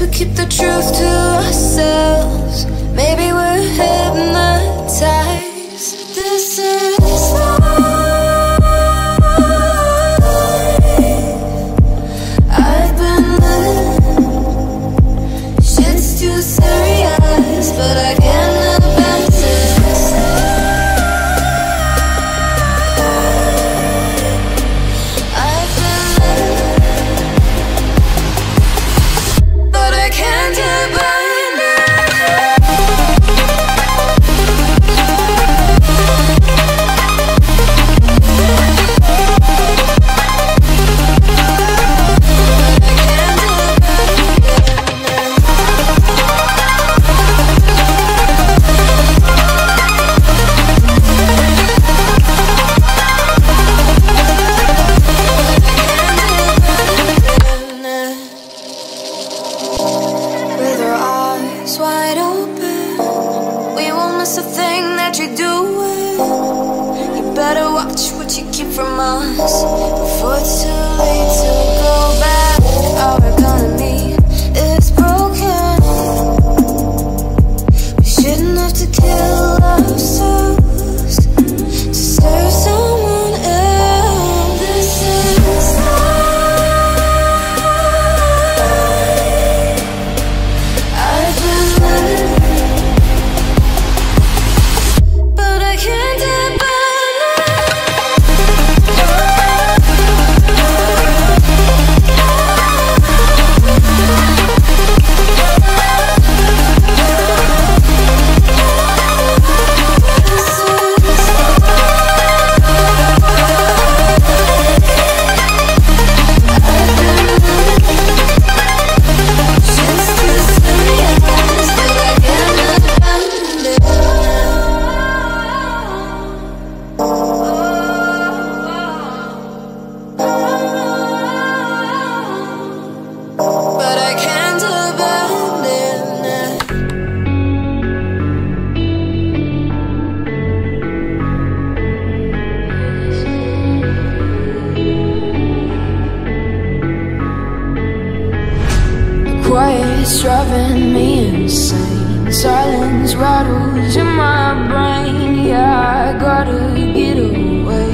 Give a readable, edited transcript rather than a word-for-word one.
we keep the truth to ourselves. Maybe we're hypnotized. This is life. I've been living. Shit's too serious, but I can't abandon this. I've been living, but I can't abandon it. With our eyes wide open, we won't miss a thing that you're doing. You better watch what you keep from us before it's too late to go back. Our economy is broken. We shouldn't have to kill ourselves to serve someone else. This is life. I've been living, but I can't abandon it. But I can't abandon it. Quiet's driving me insane. Silence rattles in my brain. Yeah, I gotta get away.